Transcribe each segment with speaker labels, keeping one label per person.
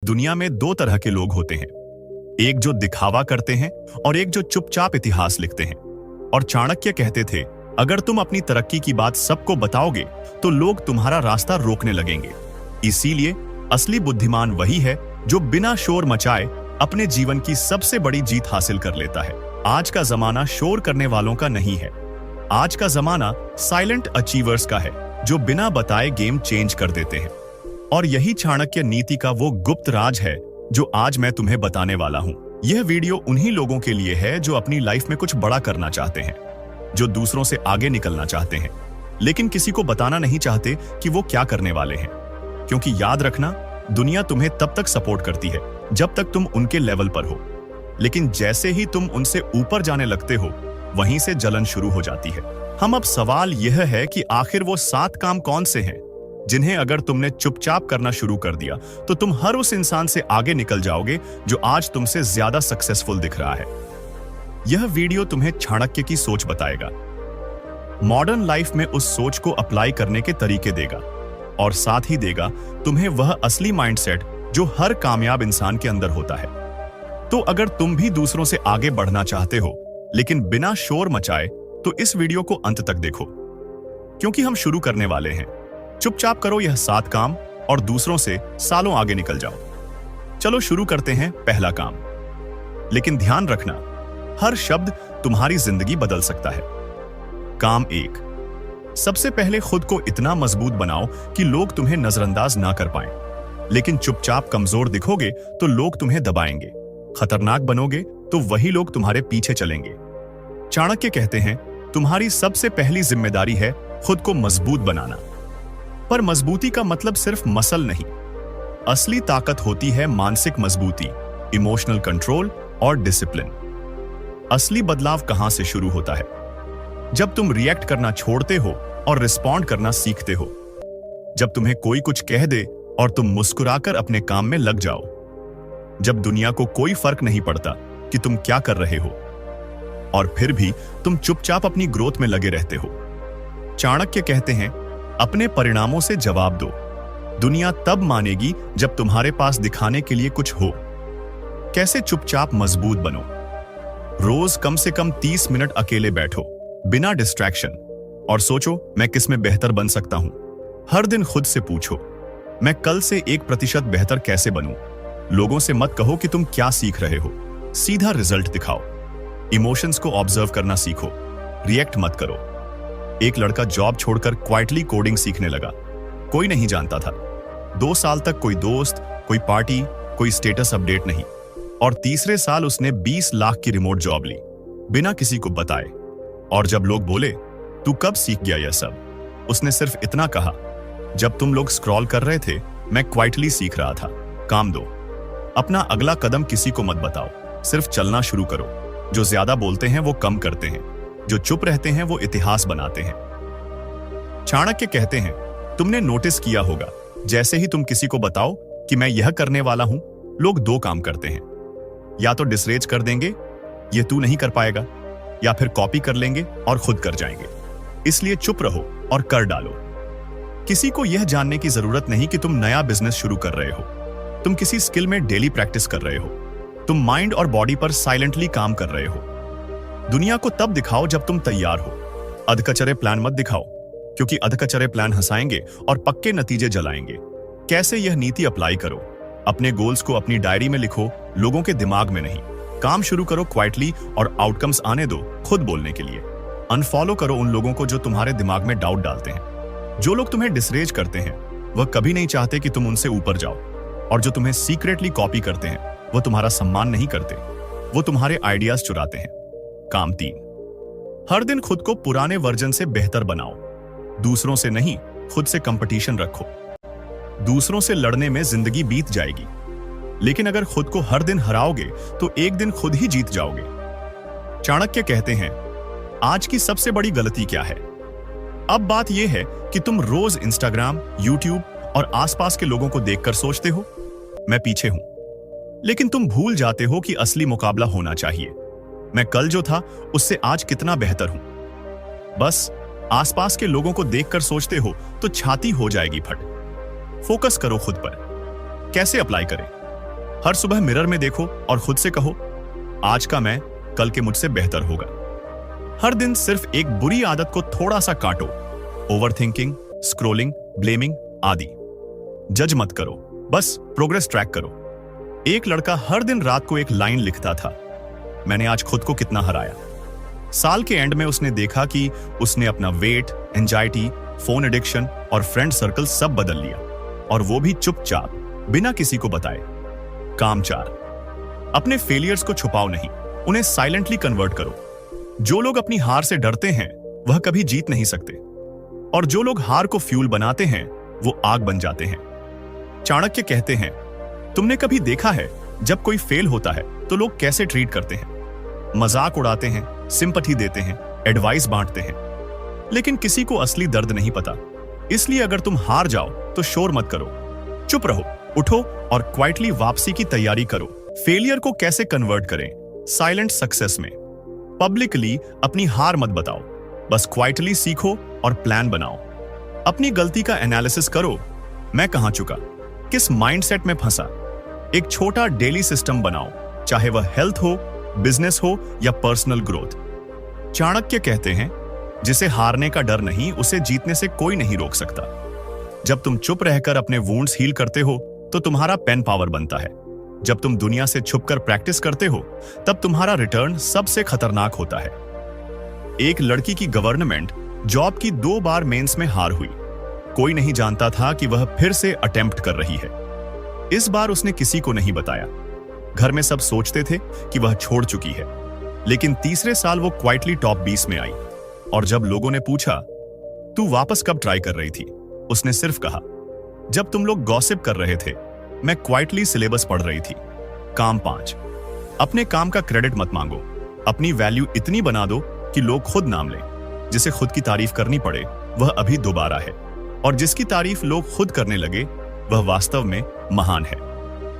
Speaker 1: दुनिया में दो तरह के लोग होते हैं, एक जो दिखावा करते हैं और एक जो चुपचाप इतिहास लिखते हैं। और चाणक्य कहते थे, अगर तुम अपनी तरक्की की बात सबको बताओगे तो लोग तुम्हारा रास्ता रोकने लगेंगे। इसीलिए असली बुद्धिमान वही है जो बिना शोर मचाए अपने जीवन की सबसे बड़ी जीत हासिल कर लेता है। आज का जमाना शोर करने वालों का नहीं है। आज का जमाना साइलेंट अचीवर्स का है, जो बिना बताए गेम चेंज कर देते हैं। और यही चाणक्य नीति का वो गुप्त राज है जो आज मैं तुम्हें बताने वाला हूं। यह वीडियो उन्हीं लोगों के लिए है जो अपनी लाइफ में कुछ बड़ा करना चाहते हैं, जो दूसरों से आगे निकलना चाहते हैं, लेकिन किसी को बताना नहीं चाहते कि वो क्या करने वाले हैं। क्योंकि याद रखना, दुनिया तुम्हें तब तक सपोर्ट करती है जब तक तुम उनके लेवल पर हो, लेकिन जैसे ही तुम उनसे ऊपर जाने लगते हो, वहीं से जलन शुरू हो जाती है। अब सवाल यह है कि आखिर वो 7 काम कौन से हैं जिन्हें अगर तुमने चुपचाप करना शुरू कर दिया तो तुम हर उस इंसान से आगे निकल जाओगे जो आज तुमसे ज्यादा सक्सेसफुल दिख रहा है। यह वीडियो तुम्हें चाणक्य की सोच बताएगा, मॉडर्न लाइफ में उस सोच को अप्लाई करने के तरीके देगा, और साथ ही देगा तुम्हें वह असली माइंडसेट जो हर कामयाब इंसान के अंदर होता है। तो अगर तुम भी दूसरों से आगे बढ़ना चाहते हो लेकिन बिना शोर मचाए, तो इस वीडियो को अंत तक देखो, क्योंकि हम शुरू करने वाले हैं। चुपचाप करो यह 7 काम और दूसरों से सालों आगे निकल जाओ। चलो शुरू करते हैं पहला काम। लेकिन ध्यान रखना, हर शब्द तुम्हारी जिंदगी बदल सकता है। काम 1, सबसे पहले खुद को इतना मजबूत बनाओ कि लोग तुम्हें नजरअंदाज ना कर पाएं। लेकिन चुपचाप कमजोर दिखोगे तो लोग तुम्हें दबाएंगे। खतरनाक बनोगे तो वही लोग तुम्हारे पीछे चलेंगे। चाणक्य कहते हैं, तुम्हारी सबसे पहली जिम्मेदारी है खुद को मजबूत बनाना। पर मजबूती का मतलब सिर्फ मसल नहीं, असली ताकत होती है मानसिक मजबूती, इमोशनल कंट्रोल और डिसिप्लिन। असली बदलाव कहां से शुरू होता है? जब तुम रिएक्ट करना छोड़ते हो और रिस्पॉन्ड करना सीखते हो। जब तुम्हें कोई कुछ कह दे और तुम मुस्कुराकर अपने काम में लग जाओ। जब दुनिया को कोई फर्क नहीं पड़ता कि तुम क्या कर रहे हो, और फिर भी तुम चुपचाप अपनी ग्रोथ में लगे रहते हो। चाणक्य कहते हैं, अपने परिणामों से जवाब दो। दुनिया तब मानेगी जब तुम्हारे पास दिखाने के लिए कुछ हो। कैसे चुपचाप मजबूत बनो? रोज कम से कम 30 मिनट अकेले बैठो, बिना डिस्ट्रैक्शन, और सोचो, मैं किस में बेहतर बन सकता हूं। हर दिन खुद से पूछो, मैं कल से 1% बेहतर कैसे बनूं? लोगों से मत कहो कि तुम क्या सीख रहे हो, सीधा रिजल्ट दिखाओ। इमोशंस को ऑब्जर्व करना सीखो, रिएक्ट मत करो। एक लड़का जॉब छोड़कर क्वाइटली कोडिंग सीखने लगा। कोई नहीं जानता था। 2 साल तक कोई दोस्त, कोई पार्टी, कोई स्टेटस अपडेट नहीं। और तीसरे साल उसने 20 लाख की रिमोट जॉब ली, बिना किसी को बताए। और जब लोग बोले, तू कब सीख गया यह सब? उसने सिर्फ इतना कहा, जब तुम लोग स्क्रॉल कर रहे थे, मैं क्वाइटली सीख रहा था। काम दो। अपना अगला कदम किसी को मत बताओ, सिर्फ चलना शुरू करो। जो ज्यादा बोलते हैं वो कम करते हैं, जो चुप रहते हैं वो इतिहास बनाते हैं। चाणक्य कहते हैं, तुमने नोटिस किया होगा, जैसे ही तुम किसी को बताओ कि मैं यह करने वाला हूं, लोग 2 काम करते हैं। या तो डिसरेज कर देंगे, ये तू नहीं कर पाएगा, या फिर कॉपी कर लेंगे और खुद कर जाएंगे। इसलिए चुप रहो और कर डालो। किसी को यह जानने की जरूरत नहीं कि तुम नया बिजनेस शुरू कर रहे हो, तुम किसी स्किल में डेली प्रैक्टिस कर रहे हो, तुम माइंड और बॉडी पर साइलेंटली काम कर रहे हो। दुनिया को तब दिखाओ जब तुम तैयार हो। अधकचरे प्लान मत दिखाओ, क्योंकि अधकचरे प्लान हंसाएंगे और पक्के नतीजे जलाएंगे। कैसे यह नीति अप्लाई करो? अपने गोल्स को अपनी डायरी में लिखो, लोगों के दिमाग में नहीं। काम शुरू करो क्वाइटली और आउटकम्स आने दो खुद बोलने के लिए। अनफॉलो करो उन लोगों को जो तुम्हारे दिमाग में डाउट डालते हैं। जो लोग तुम्हें डिसरेज करते हैं, वह कभी नहीं चाहते कि तुम उनसे ऊपर जाओ, और जो तुम्हें सीक्रेटली कॉपी करते हैं, वो तुम्हारा सम्मान नहीं करते, वो तुम्हारे आइडियाज चुराते हैं। काम 3, हर दिन खुद को पुराने वर्जन से बेहतर बनाओ। दूसरों से नहीं, खुद से कंपटीशन रखो। दूसरों से लड़ने में जिंदगी बीत जाएगी, लेकिन अगर खुद को हर दिन हराओगे तो एक दिन खुद ही जीत जाओगे। चाणक्य कहते हैं, आज की सबसे बड़ी गलती क्या है? अब बात यह है कि तुम रोज इंस्टाग्राम, यूट्यूब और आसपास के लोगों को देखकर सोचते हो, मैं पीछे हूं। लेकिन तुम भूल जाते हो कि असली मुकाबला होना चाहिए, मैं कल जो था उससे आज कितना बेहतर हूं। बस आसपास के लोगों को देखकर सोचते हो तो छाती हो जाएगी फट। फोकस करो खुद पर। कैसे अप्लाई करें? हर सुबह मिरर में देखो और खुद से कहो, आज का मैं कल के मुझसे बेहतर होगा। हर दिन सिर्फ एक बुरी आदत को थोड़ा सा काटो, ओवरथिंकिंग, स्क्रोलिंग, ब्लेमिंग आदि। जज मत करो, बस प्रोग्रेस ट्रैक करो। एक लड़का हर दिन रात को एक लाइन लिखता था, मैंने आज खुद को कितना हराया। साल के एंड में उसने देखा कि उसने अपना वेट, एंजाइटी, फोन एडिक्शन और फ्रेंड सर्कल सब बदल लिया, और वो भी चुपचाप, बिना किसी को बताए। काम 4, अपने फेलियर्स को छुपाओ नहीं, उन्हें साइलेंटली कन्वर्ट करो। जो लोग अपनी हार से डरते हैं वह कभी जीत नहीं सकते, और जो लोग हार को फ्यूल बनाते हैं वो आग बन जाते हैं। चाणक्य कहते हैं, तुमने कभी देखा है जब कोई फेल होता है तो लोग कैसे ट्रीट करते हैं? मजाक उड़ाते हैं, सिंपैथी देते हैं, एडवाइस बांटते हैं, लेकिन किसी को असली दर्द नहीं पता। इसलिए अगर तुम हार जाओ तो शोर मत करो, चुप रहो, उठो और क्वाइटली वापसी की तैयारी करो। फेलियर को कैसे कन्वर्ट करें? साइलेंट सक्सेस में। पब्लिकली अपनी हार मत बताओ, बस क्वाइटली सीखो और प्लान बनाओ। अपनी गलती का एनालिसिस करो, मैं कहां चुका, किस माइंडसेट में फंसा। एक छोटा डेली सिस्टम बनाओ, चाहे वह हेल्थ हो, बिजनेस हो या पर्सनल ग्रोथ। चाणक्य कहते हैं, जिसे हारने का डर नहीं, उसे जीतने से कोई नहीं रोक सकता। जब तुम चुप रहकर अपने वुंड्स हील करते हो तो तुम्हारा पेन पावर बनता है। जब तुम दुनिया से छुपकर प्रैक्टिस करते हो तब तुम्हारा रिटर्न सबसे खतरनाक होता है। एक लड़की की गवर्नमेंट जॉब की 2 बार मेंस में हार हुई। कोई नहीं जानता था कि वह फिर से अटेम्प्ट कर रही है। इस बार उसने किसी को नहीं बताया। घर में सब सोचते थे कि वह छोड़ चुकी है, लेकिन तीसरे साल वो क्वाइटली टॉप 20 में आई। और जब लोगों ने पूछा, तू वापस कब ट्राई कर रही थी, उसने सिर्फ कहा, जब तुम लोग गॉसिप कर रहे थे, मैं क्वाइटली सिलेबस पढ़ रही थी। काम 5, अपने काम का क्रेडिट मत मांगो। अपनी वैल्यू इतनी बना दो कि लोग खुद नाम लें। जिसे खुद की तारीफ करनी पड़े वह अभी दोबारा है, और जिसकी तारीफ लोग खुद करने लगे वह वास्तव में महान है।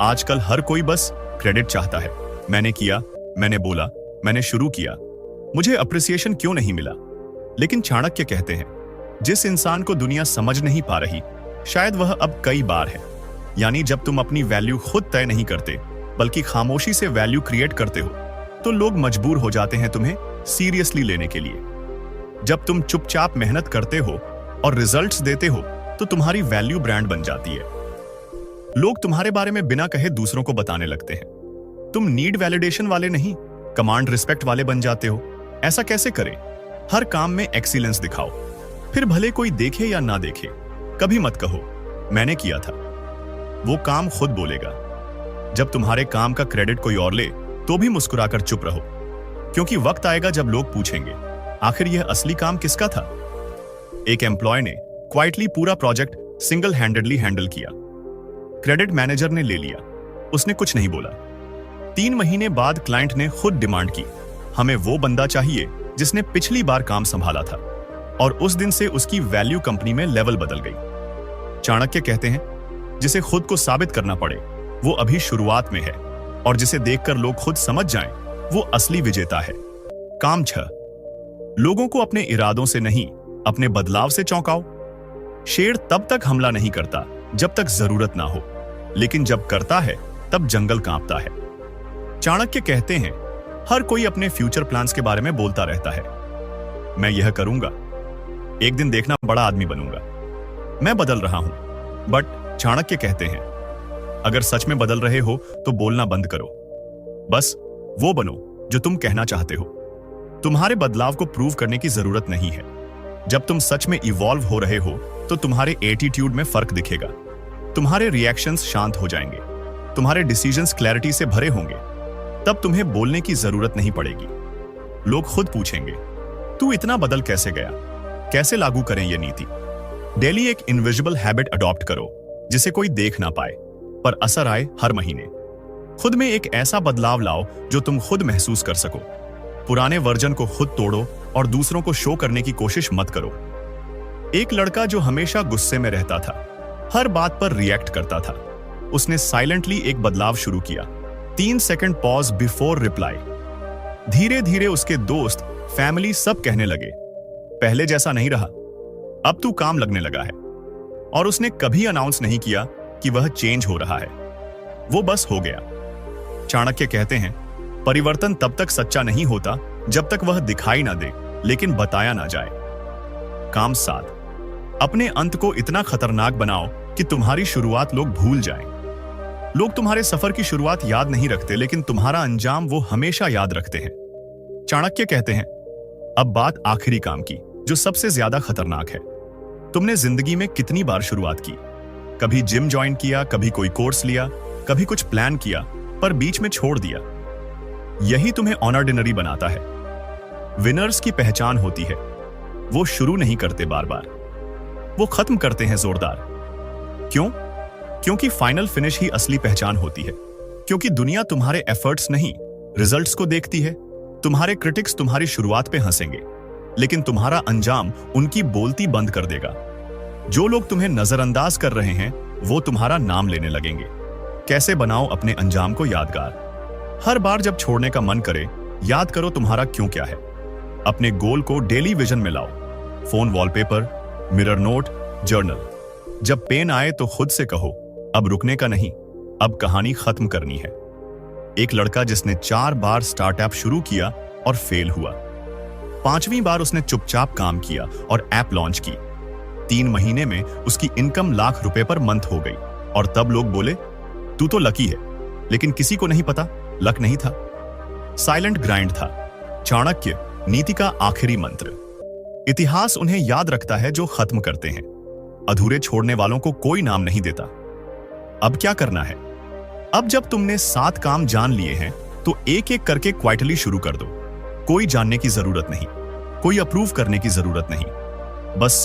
Speaker 1: आजकल हर कोई बस क्रेडिट चाहता है। मैंने किया, मैंने बोला, मैंने शुरू किया, मुझे अप्रिसिएशन क्यों नहीं मिला? लेकिन चाणक्य कहते हैं, जिस इंसान को दुनिया समझ नहीं पा रही, शायद वह अब कई बार है। यानी जब तुम अपनी वैल्यू खुद तय नहीं करते बल्कि खामोशी से वैल्यू क्रिएट करते हो, तो लोग मजबूर हो जाते हैं तुम्हें सीरियसली लेने के लिए। जब तुम चुपचाप मेहनत करते हो और रिजल्ट्स देते हो तो तुम्हारी वैल्यू ब्रांड बन जाती है। लोग तुम्हारे बारे में बिना कहे दूसरों को बताने लगते हैं। तुम नीड वैलिडेशन वाले नहीं, कमांड रिस्पेक्ट वाले बन जाते हो। ऐसा कैसे करें? हर काम में एक्सीलेंस दिखाओ, फिर भले कोई देखे या ना देखे। कभी मत कहो, मैंने किया था। वो काम खुद बोलेगा। जब तुम्हारे काम का क्रेडिट कोई और ले तो भी मुस्कुराकर चुप रहो, क्योंकि वक्त आएगा जब लोग पूछेंगे, आखिर यह असली काम किसका था? एक एम्प्लॉय ने क्वाइटली पूरा प्रोजेक्ट सिंगल हैंडेडली हैंडल किया। क्रेडिट मैनेजर ने ले लिया, उसने कुछ नहीं बोला। 3 महीने बाद क्लाइंट ने खुद डिमांड की, हमें वो बंदा चाहिए जिसने पिछली बार काम संभाला था। और उस दिन से उसकी वैल्यू कंपनी में लेवल बदल गई। चाणक्य कहते हैं, जिसे खुद को साबित करना पड़े वो अभी शुरुआत में है, और जिसे देखकर लोग खुद समझ जाएं वो असली विजेता है। काम 6, लोगों को अपने इरादों से नहीं, अपने बदलाव से चौंकाओ। शेर तब तक हमला नहीं करता जब तक जरूरत ना हो, लेकिन जब करता है तब जंगल कांपता है। चाणक्य कहते हैं, हर कोई अपने फ्यूचर प्लान्स के बारे में बोलता रहता है। मैं यह करूंगा, एक दिन देखना बड़ा आदमी बनूंगा, मैं बदल रहा हूं। बट चाणक्य कहते हैं, अगर सच में बदल रहे हो तो बोलना बंद करो। बस वो बनो जो तुम कहना चाहते हो। तुम्हारे बदलाव को प्रूव करने की जरूरत नहीं है। जब तुम सच में इवॉल्व हो रहे हो तो तुम्हारे एटीट्यूड में फर्क दिखेगा। तुम्हारे रिएक्शंस शांत हो जाएंगे, तुम्हारे डिसीजंस क्लैरिटी से भरे होंगे। तब तुम्हें बोलने की जरूरत नहीं पड़ेगी। लोग खुद पूछेंगे, तू इतना बदल कैसे गया? कैसे लागू करें ये नीति? डेली एक इनविजिबल हैबिट अडॉप्ट करो जिसे कोई देख ना पाए, पर असर आए हर महीने। खुद में एक ऐसा बदलाव लाओ जो तुम खुद महसूस कर सको। पुराने वर्जन को खुद तोड़ो और दूसरों को शो करने की कोशिश मत करो। एक लड़का जो हमेशा गुस्से में रहता था, हर बात पर रिएक्ट करता था, उसने साइलेंटली एक बदलाव शुरू किया। 3 सेकंड पॉज बिफोर रिप्लाई। धीरे धीरे उसके दोस्त, फैमिली सब कहने लगे, पहले जैसा नहीं रहा, अब तू काम लगने लगा है। और उसने कभी अनाउंस नहीं किया कि वह चेंज हो रहा है। वो बस हो गया। चाणक्य कहते हैं, परिवर्तन तब तक सच्चा नहीं होता जब तक वह दिखाई ना दे लेकिन बताया ना जाए। काम 7, अपने अंत को इतना खतरनाक बनाओ कि तुम्हारी शुरुआत लोग भूल जाएं। लोग तुम्हारे सफर की शुरुआत याद नहीं रखते, लेकिन तुम्हारा अंजाम वो हमेशा याद रखते हैं। चाणक्य कहते हैं, अब बात आखिरी काम की, जो सबसे ज्यादा खतरनाक है। तुमने जिंदगी में कितनी बार शुरुआत की? कभी जिम ज्वाइन किया, कभी कोई कोर्स लिया, कभी कुछ प्लान किया, पर बीच में छोड़ दिया। यही तुम्हें ऑर्डिनरी बनाता है। विनर्स की पहचान होती है, वो शुरू नहीं करते बार बार, वो खत्म करते हैं जोरदार। क्यों? क्योंकि फाइनल फिनिश ही असली पहचान होती है। क्योंकि दुनिया तुम्हारे एफर्ट्स नहीं, रिजल्ट्स को देखती है। तुम्हारे क्रिटिक्स तुम्हारी शुरुआत पे हंसेंगे, लेकिन तुम्हारा अंजाम उनकी बोलती बंद कर देगा। जो लोग तुम्हें नजरअंदाज कर रहे हैं, वो तुम्हारा नाम लेने लगेंगे। कैसे बनाओ अपने अंजाम को यादगार? हर बार जब छोड़ने का मन करे, याद करो तुम्हारा क्यों क्या है। अपने गोल को डेली विजन में लाओ। Phone wallpaper, mirror note, journal. जब पेन आए तो खुद से कहो, अब रुकने का नहीं, अब कहानी खत्म करनी है। एक लड़का जिसने 4 बार स्टार्टअप शुरू किया और फेल हुआ। 5वीं बार उसने चुपचाप काम किया और ऐप लॉन्च की। 3 महीने में उसकी इनकम लाख रुपए पर मंथ हो गई। और तब लोग बोले, तू तो लकी है। लेकिन किसी को नहीं पता, लक नहीं था, साइलेंट ग्राइंड था। चाणक्य नीति का आखिरी मंत्र। इतिहास उन्हें याद रखता है जो खत्म करते हैं। अधूरे छोड़ने वालों को कोई नाम नहीं देता। अब क्या करना है? अब जब तुमने 7 काम जान लिए हैं, तो एक एक करके क्वाइटली शुरू कर दो। कोई जानने की जरूरत नहीं, कोई अप्रूव करने की जरूरत नहीं, बस